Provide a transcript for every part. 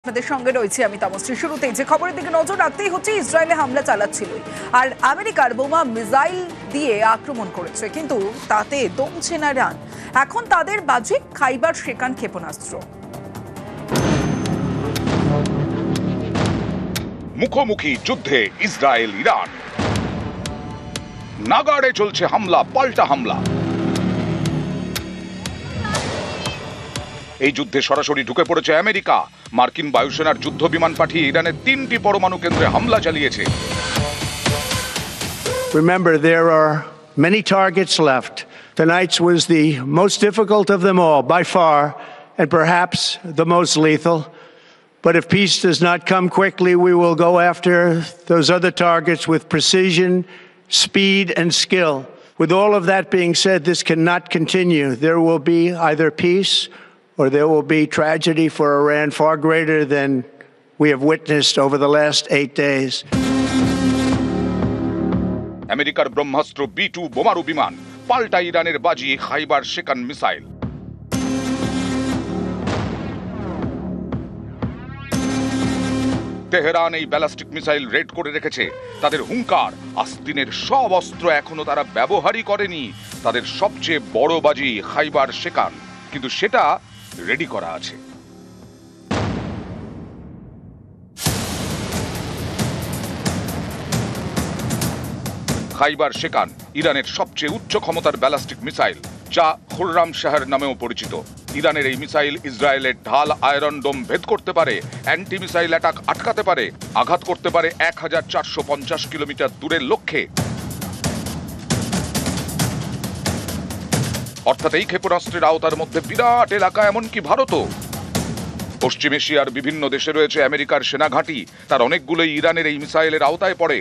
আপনাদের সঙ্গে রয়েছে আমি তামশ্রী। শুরুতেই যে খবরের দিকে নজর রাখতেই হচ্ছে, ইসরায়েলে হামলা চালাচ্ছিল আর আমেরিকার বোমা মিসাইল দিয়ে আক্রমণ করেছে, কিন্তু তাতে দমছে না ইরান। এখন তাদের বাজে খাইবার শেকান ক্ষেপণাস্ত্র। মুখোমুখি যুদ্ধে ইসরায়েল ইরান, নাগাড়ে চলছে হামলা পাল্টা হামলা। এই যুদ্ধে সরাসরি ঢুকে পড়েছে আমেরিকা। মার্কিন বায়ুসেনার যুদ্ধ বিমান পাঠিয়ে ইরানের 3টি পরমাণু কেন্দ্রে হামলা চালিয়েছে। Remember, there are many targets left. Tonight's was the most difficult of them all, by far, and perhaps the most lethal. But if peace does not come quickly, we will go after those other targets with precision, speed, and skill. With all of that being said, this cannot continue. There will be either peace or there will be tragedy for Iran far greater than we have witnessed over the last 8 days. আমেরিকার ব্রহ্মাস্ত্র B-2 বোমারু বিমান পাল্টা ইরানের বাজি খাইবার শেকান missile. Tehran এই ballistic missile red করে রেখেছে। তাদের হুঙ্কার, আস্তিনের সব অস্ত্র এখনো তারা ব্যবহারই করেনি। তাদের সবচেয়ে বড় বাজি খাইবার শেকান, কিন্তু সেটা রেডি করা আছে। খাইবার শেকান ইরানের সবচেয়ে উচ্চ ক্ষমতার ব্যালিস্টিক মিসাইল, যা খুররাম শাহর নামেও পরিচিত। ইরানের এই মিসাইল ইসরায়েলের ঢাল আয়রন ডোম ভেদ করতে পারে, অ্যান্টি মিসাইল অ্যাটাক আটকাতে পারে, আঘাত করতে পারে 1450 কিলোমিটার দূরের লক্ষ্যে। অর্থাৎ এই ক্ষেপণাস্ত্রের আওতার মধ্যে বিরাট এলাকা, এমনকি ভারতও। পশ্চিম এশিয়ার বিভিন্ন দেশে রয়েছে আমেরিকার সেনা ঘাঁটি, তার অনেকগুলোই ইরানের এই মিসাইলের আওতায় পড়ে।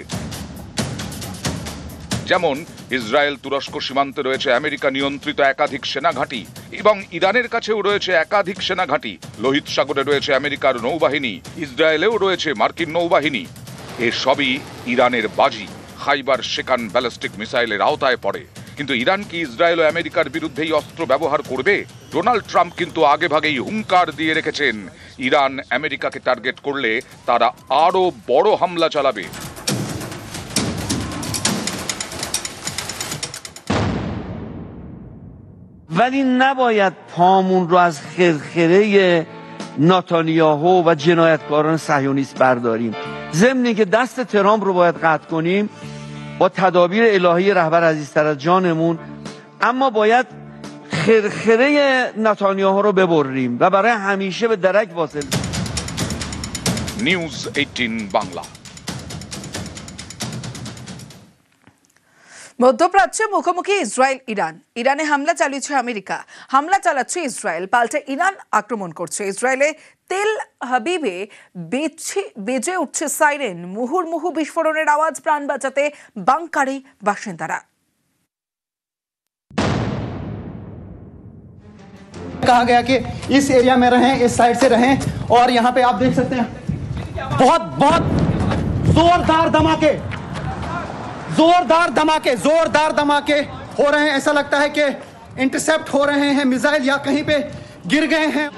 যেমন ইসরায়েল তুরস্ক সীমান্তে রয়েছে আমেরিকা নিয়ন্ত্রিত একাধিক সেনা ঘাঁটি, এবং ইরানের কাছেও রয়েছে একাধিক সেনা ঘাঁটি। লোহিত সাগরে রয়েছে আমেরিকার নৌবাহিনী, ইসরায়েলেও রয়েছে মার্কিন নৌবাহিনী। এসবই ইরানের বাজি খাইবার শেকান ব্যালিস্টিক মিসাইলের আওতায় পড়ে। কিন্তু ইরান কি ইসরায়েল ও আমেরিকার বিরুদ্ধে এই অস্ত্র ব্যবহার করবে? ডোনাল্ড ট্রাম্প কিন্তু আগেভাগেই হুঙ্কার দিয়ে রেখেছেন, ইরান আমেরিকাকে টার্গেট করলে তারা আরো বড় হামলা চালাবে। ولی نباید پامون رو از خرخره نتانیاهو و جنایتکاران صهیونیست برداریم. ضمن اینکه دست ترامپ رو باید قطع کنیم با تدابیر الهی رهبر عزیزتر از جانمون، اما باید خرخره نتانیاهو رو ببریم و برای همیشه به درک واصل. নিউজ 18 বাংলা। মধ্যপ্রাচ্যে মুখোমুখি ইসরায়েল ইরান। ইরানে হামলা চালিয়েছে আমেরিকা, হামলা চালাচ্ছে ইসরায়েল, পাল্টে ইরান আক্রমণ করছে। ইসরায়েলে তেল হাবিবে বেজে উঠছে সাইরেন, মুহুর্মুহু বিস্ফোরণের আওয়াজ। প্রাণ বাঁচাতে বাংকারে বাসিন্দারা। कहा गया कि इस एरिया में रहें, इस साइड से रहें, और यहाँ पे आप देख सकते हैं बहुत बहुत जोरदार धमाके हो रहे हैं। ऐसा लगता है कि इंटरसेप्ट हो रहे हैं मिसाइल, या कहीं पे गिर गए हैं।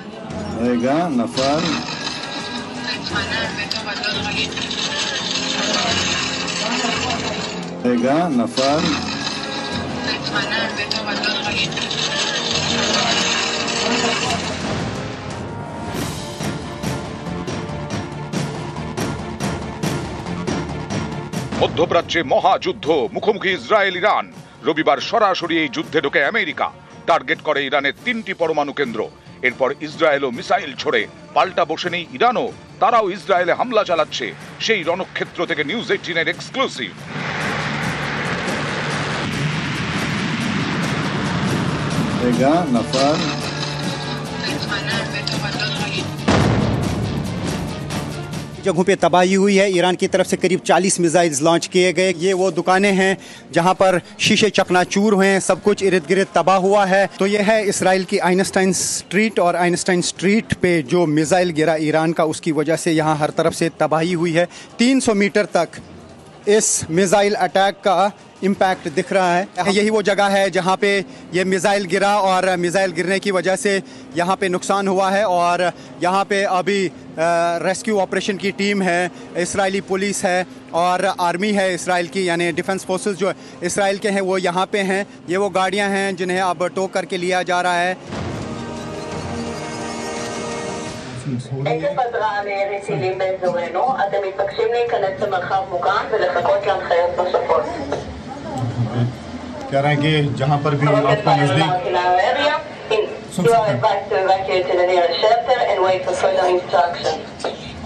মধ্যপ্রাচ্যে মহাযুদ্ধ, মুখোমুখি ইসরায়েল ইরান। রবিবার সরাসরি এই যুদ্ধে ঢোকে আমেরিকা, টার্গেট করে ইরানের 3টি পরমাণু কেন্দ্র। এরপর ইসরায়েলও মিসাইল ছোড়ে, পাল্টা বসে নেই ইরানও, তারাও ইসরায়েলে হামলা চালাচ্ছে। সেই রণক্ষেত্র থেকে নিউজ 18 এর এক্সক্লুসিভ। जगहों पे तबाही हुई है। ईरान की तरफ से करीब 40 मिसाइल्स लॉन्च किए गए। ये वो दुकानें हैं जहां पर शीशे चकनाचूर हुए हैं, सब कुछ इर्द गिर्द तबाह हुआ है। तो ये है इसराइल की आइंस्टाइन स्ट्रीट, और आइंस्टाइन स्ट्रीट पे जो मिसाइल गिरा ईरान का, उसकी वजह से यहाँ हर तरफ से तबाही हुई है। 300 मीटर तक इस मिसाइल अटैक का इम्पैक्ट दिख रहा है। यही वो जगह है जहाँ पे ये मिसाइल गिरा और मिसाइल गिरने की वजह से यहाँ पे नुकसान हुआ है और यहाँ पे अभी रेस्क्यू ऑपरेशन की टीम है, इजरायली पुलिस है और आर्मी है इसराइल की, यानी डिफेंस फोर्सेस जो इसराइल के हैं वो यहाँ पे हैं। ये वो गाड़ियाँ हैं जिन्हें अब टो करके लिया जा रहा है। עקב התראה מירי טילים באזורנו, אתם מתבקשים להיכנס למרחב מוגן ולחכות להנחיות נוספות. कह रहे हैं कि जहां पर भी आपको नजदीक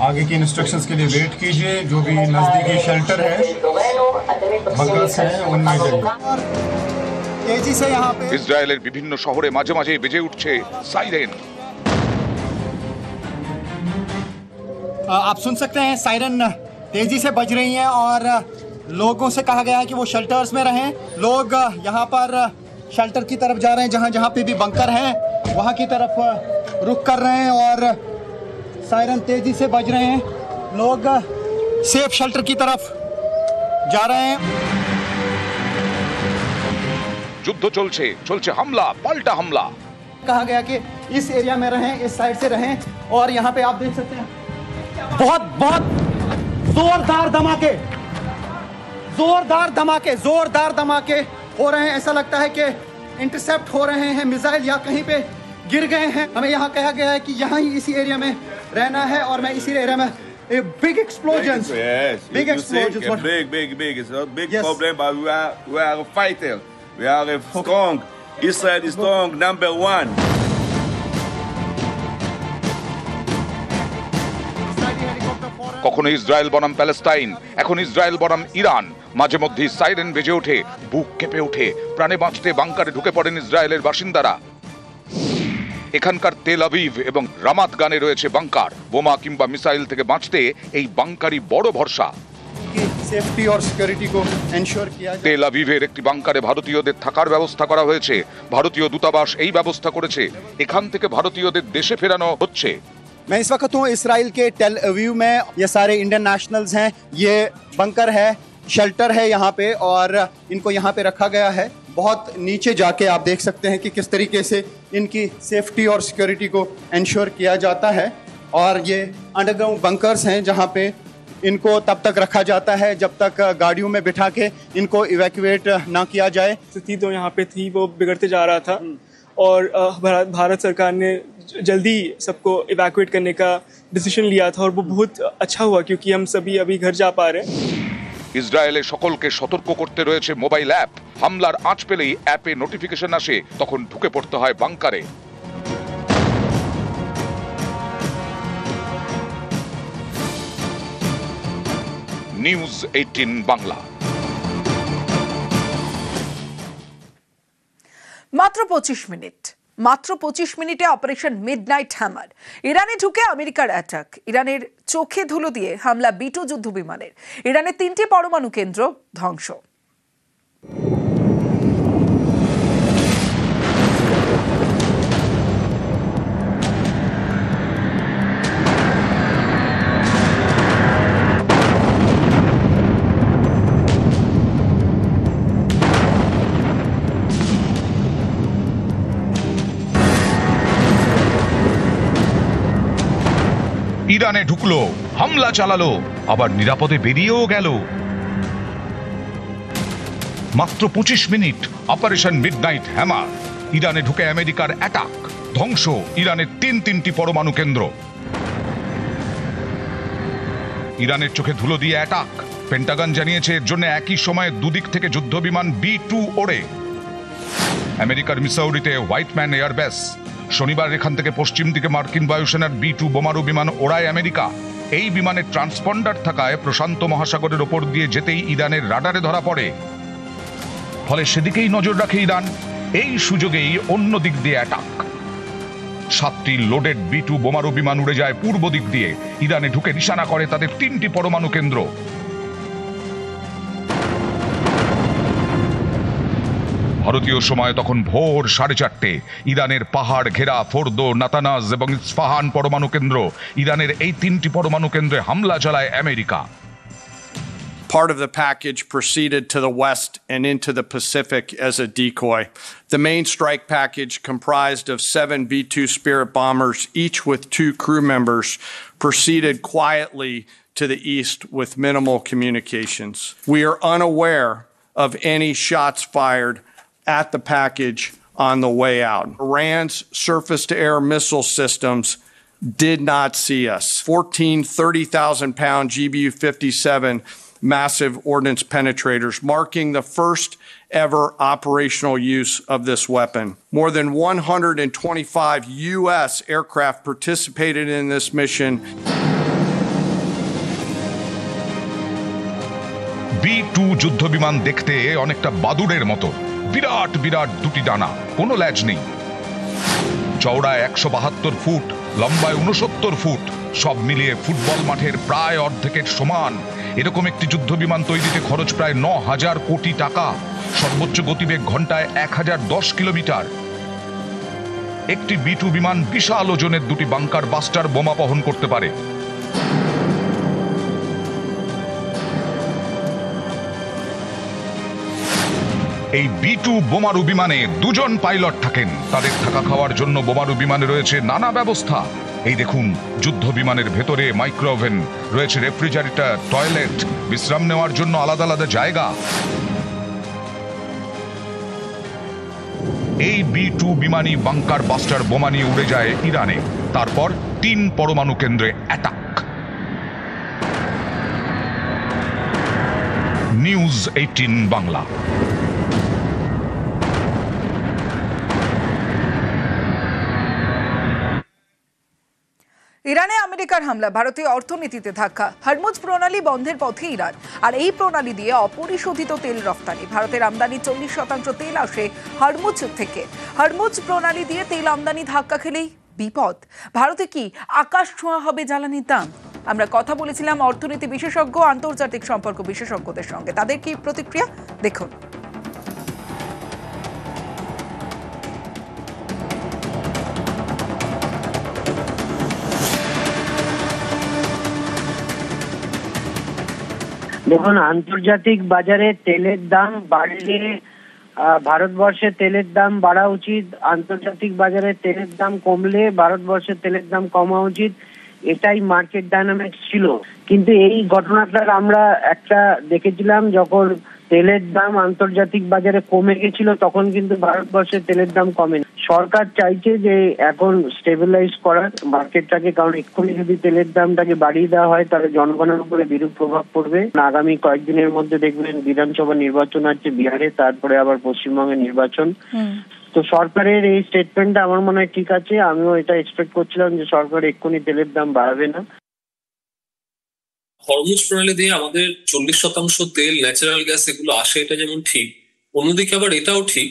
आगे की इंस्ट्रक्शंस के लिए वेट कीजिए। जो भी नजदीकी शेल्टर है, बंकर्स हैं, उनमें जाइए। तेजी से यहाँ पे ইসরায়েলের বিভিন্ন শহরে মাঝে মাঝে বেজে উঠছে সাইরেন। आप सुन सकते हैं सायरन तेजी से बज रही हैं और लोगों से कहा गया है कि वो शेल्टर्स में रहें। लोग यहाँ पर शेल्टर की तरफ जा रहे हैं, जहाँ जहाँ पे भी बंकर हैं वहाँ की तरफ रुख कर रहे हैं और सायरन तेजी से बज रहे हैं। लोग सेफ शेल्टर की तरफ जा रहे हैं। যুদ্ধ চলছে, চলছে হামলা, পাল্টা হামলা। कहा गया कि इस एरिया में रहें, इस साइड से रहें और यहाँ पे आप देख सकते हैं बहुत बहुत जोरदार धमाके हो रहे हैं। ऐसा लगता है कि इंटरसेप्ट हो रहे हैं मिसाइल या कहीं पे गिर गए हैं। हमें यहाँ कहा गया है कि यहाँ ही इसी एरिया में रहना है और मैं इसी एरिया में big explosions. Yes, big explosions. Big. It's a big Yes. problem, but we are a fighter. We are a strong. Israel is strong, number one. কখনো ইসরায়েল বনাম প্যালেস্টাইন, এখন ইসরায়েল বনাম ইরান। মাঝে মধ্যে সাইরেন বেজে ওঠে, বুক কেঁপে ওঠে, প্রাণে বাঁচতে বাংকারে ঢুকে পড়েন ইসরায়েলের বাসিন্দারা। এখানকার তেল আভিভ এবং রামাত গানে রয়েছে বাংকার। বোমা কিংবা মিসাইল থেকে বাঁচতে এই বাংকারই বড় ভরসা। सेफ्टी और सिक्योरिटी को एंश्योर किया जाए। তেল আভিভের একটি বাংকারে ভারতীয়দের থাকার ব্যবস্থা করা হয়েছে। ভারতীয় দূতাবাস এই ব্যবস্থা করেছে। এখান থেকে ভারতীয়দের দেশে ফেরানো হচ্ছে। मैं इस वक्त हूँ इसराइल के टेल अवीव में। ये सारे इंडियन नेशनल्स हैं। ये बंकर है, शेल्टर है यहाँ पे और इनको यहाँ पे रखा गया है। बहुत नीचे जाके आप देख सकते हैं कि किस तरीके से इनकी सेफ्टी और सिक्योरिटी को एंश्योर किया जाता है। और ये अंडरग्राउंड बंकर्स हैं जहाँ पे इनको तब तक रखा जाता है जब तक गाड़ियों में बिठा के इनको इवैक्यूएट ना किया जाए। स्थिति तो यहाँ पे थी, वो बिगड़ते जा रहा था और भारत सरकार ने जल्दी सबको इवैक्यूएट करने का डिसीजन लिया था और वो बहुत अच्छा हुआ क्योंकि हम सभी अभी घर जा पा रहे हैं। ইসরায়েলে সকলকে সতর্ক করতে রয়েছে মোবাইল অ্যাপ। হামলার আঁচ পেলেই অ্যাপে নোটিফিকেশন আসে, তখন ঢুকে পড়তে হয় বাংকারে। নিউজ 18 বাংলা। মাত্র 25 মিনিটে অপারেশন মিডনাইট হ্যামার। ইরানে ঢুকে আমেরিকার অ্যাটাক। ইরানের চোখে ধুলো দিয়ে হামলা B-2 যুদ্ধ বিমানের। ইরানের 3টি পরমাণু কেন্দ্র ধ্বংস। ইরানে ঢুকলো, হামলা চালালো, আবার নিরাপদে বেরিয়েও গেল। মাত্র 25 মিনিট, অপারেশন মিডনাইট হ্যামার। ইরানে ঢুকে আমেরিকার অ্যাটাক, ধ্বংস ইরানের তিনটি পরমাণু কেন্দ্র। ইরানের চোখে ধুলো দিয়ে অ্যাটাক। পেন্টাগন জানিয়েছে এর জন্য একই সময়ে দুদিক থেকে যুদ্ধ বিমান B-2 ওড়ে। আমেরিকার মিসৌরিতে হোয়াইটম্যান এয়ারবেস। শনিবার এখান থেকে পশ্চিম দিকে মার্কিন বায়ুসেনার B-2 বোমারু বিমান ওড়ায় আমেরিকা। এই বিমানের ট্রান্সপন্ডার থাকায় প্রশান্ত মহাসাগরের ওপর দিয়ে যেতেই ইরানের রাডারে ধরা পড়ে। ফলে সেদিকেই নজর রাখে ইরান। এই সুযোগেই অন্য দিক দিয়ে অ্যাটাক। 7টি লোডেড B-2 বোমারু বিমান উড়ে যায় পূর্ব দিক দিয়ে। ইরানে ঢুকে নিশানা করে তাদের 3টি পরমাণু কেন্দ্র। ভারতীয় সময় তখন ভোর 4:30। ইরানের পাহাড় ঘেরা ফোর্দো, নাতানাজ এবং ইস্পাহান পরমাণু কেন্দ্র। ইরানের এই 3টি পরমাণু কেন্দ্রে হামলা চালায় America. Part of the package proceeded to the west and into the Pacific as a decoy. The main strike package, comprised of 7 B-2 Spirit bombers, each with 2 crew members, proceeded quietly to the east with minimal communications. We are unaware of any shots fired at the package on the way out. Iran's surface-to-air missile systems did not see us. 14 30,000-pound GBU-57 massive ordnance penetrators, marking the first ever operational use of this weapon. More than 125 U.S. aircraft participated in this mission. B-2 যুদ্ধবিমান দেখতে অনেকটা বাদুড়ের মতো, বিরাট বিরাট দুটি ডানা, কোনো ল্যাজ নেই। চওড়ায় 172 foot, লম্বায় 69 ফুট, সব মিলিয়ে ফুটবল মাঠের প্রায় অর্ধেকের সমান। এরকম একটি যুদ্ধবিমান তৈরিতে খরচ প্রায় 9,000 কোটি টাকা। সর্বোচ্চ গতিবেগ ঘন্টায় 1010 কিলোমিটার। একটি B-2 বিমান বিশাল ওজনের দুটি বাংকার বাস্টার বোমা বহন করতে পারে। এই B-2 বোমারু বিমানে 2 জন পাইলট থাকেন। তাদের থাকা খাওয়ার জন্য বোমারু বিমানে রয়েছে নানা ব্যবস্থা। এই দেখুন, যুদ্ধ বিমানের ভেতরে মাইক্রোওভেন রয়েছে, রেফ্রিজারেটর, টয়লেট, বিশ্রাম নেওয়ার জন্য আলাদা আলাদা জায়গা। এই B-2 বিমানই বাংকার বাস্টার বোমা নিয়ে উড়ে যায় ইরানে। তারপর 3 পরমাণু কেন্দ্রে অ্যাটাক। নিউজ 18 বাংলা। ইরানে আমেরিকার হামলা, ভারতীয় অর্থনীতিতে ধাক্কা। হরমুজ প্রণালী বন্ধের পথে ইরান, আর এই প্রণালী দিয়ে অপরিশোধিত তেল রফতানি। ভারতের আমদানি 40% তেল আসে হরমুজ থেকে। হরমুজ প্রণালী দিয়ে তেল আমদানি ধাক্কা খেলেই বিপদ। ভারতে কি আকাশ ছোঁয়া হবে জ্বালানির দাম? আমরা কথা বলেছিলাম অর্থনীতি বিশেষজ্ঞ, আন্তর্জাতিক সম্পর্ক বিশেষজ্ঞদের সঙ্গে। তাদের কি প্রতিক্রিয়া দেখুন। দেখুন, আন্তর্জাতিক বাজারে তেলের দাম বাড়লে ভারতবর্ষে তেলের দাম বাড়া উচিত, আন্তর্জাতিক বাজারে তেলের দাম কমলে ভারতবর্ষের তেলের দাম কমা উচিত। এটাই মার্কেট ডায়নামিক্স ছিল। কিন্তু এই ঘটনাটা আমরা একটা দেখেছিলাম, যখন তেলের দাম আন্তর্জাতিক বাজারে কমে গেছিল তখন কিন্তু ভারতবর্ষের তেলের দাম কমে। সরকার চাইছে যে এখন স্টেবিলাইজ করার মার্কেটটাকে, কারণ এক্ষুনি যদি তেলের দামটাকে বাড়িয়ে দেওয়া হয় তাহলে জনগণের উপরে বিরূপ প্রভাব পড়বে। আগামী কয়েকদিনের মধ্যে দেখবেন বিধানসভা নির্বাচন আছে বিহারে, তারপরে আবার পশ্চিমবঙ্গে নির্বাচন। তো সরকারের এই স্টেটমেন্টটা আমার মনে হয় ঠিক আছে। আমিও এটা এক্সপেক্ট করছিলাম যে সরকার এক্ষুনি তেলের দাম বাড়াবে না। হরমুজ প্রণালী দিয়ে আমাদের 40% তেল, ন্যাচারাল গ্যাস এগুলো আসে, এটা যেমন ঠিক, অন্যদিকে আবার এটাও ঠিক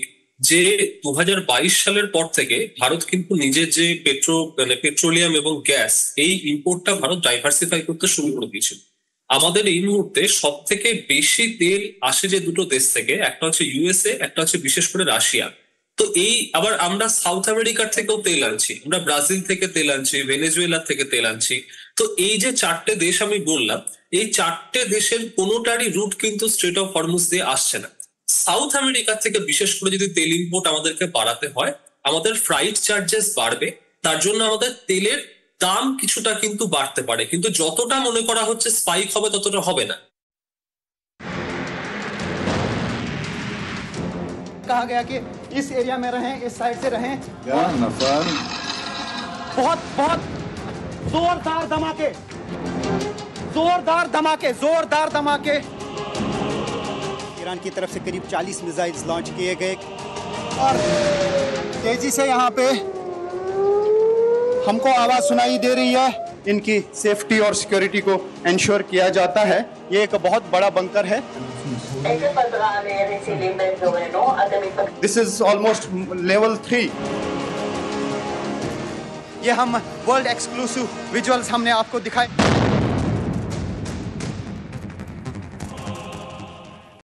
যে 2022 সালের পর থেকে ভারত কিন্তু নিজের যে পেট্রোলিয়াম এবং গ্যাস, এই ইম্পোর্টটা ভারত ডাইভার্সিফাই করতে শুরু করে দিয়েছিল। আমাদের এই মুহূর্তে সব থেকে বেশি তেল আসে যে দুটো দেশ থেকে, একটা হচ্ছে ইউএসএ, একটা হচ্ছে বিশেষ করে রাশিয়া। তো এই আবার আমরা সাউথ আমেরিকার থেকেও তেল আনছি, আমরা ব্রাজিল থেকে তেল আনছি, ভেনেজুয়েলা থেকে তেল আনছি। তো এই যে 4টে দেশ আমি বললাম, এই 4টে দেশের কোনোটারই রুট কিন্তু স্ট্রেট অফ হরমুজ দিয়ে আসছে না। সাউথ আমেরিকা থেকে বিশেষ করে যদি তেল ইম্পোর্ট আমাদেরকে বাড়াতে হয়, আমাদের ফ্রাইট চার্জেস বাড়বে, তার জন্য আমাদের তেলের দাম কিছুটা কিন্তু বাড়তে পারে, কিন্তু যতটা মনে করা হচ্ছে স্পাইক হবে ততটা হবে না। कहा गया कि इस एरिया में रहें, इस साइड से रहें। बहुत बहुत जोरदार धमाके, जोरदार धमाके, जोरदार धमाके। ईरान की तरफ से करीब 40 मिसाइल्स लॉन्च किए गए और तेजी से यहाँ पे हमको आवाज सुनाई दे रही है। इनकी सेफ्टी और सिक्योरिटी को इंश्योर किया जाता है। ये एक बहुत बड़ा बंकर है। This is almost level 3। ये हम वर्ल्ड एक्सक्लूसिव विजुअल्स हमने आपको दिखाए।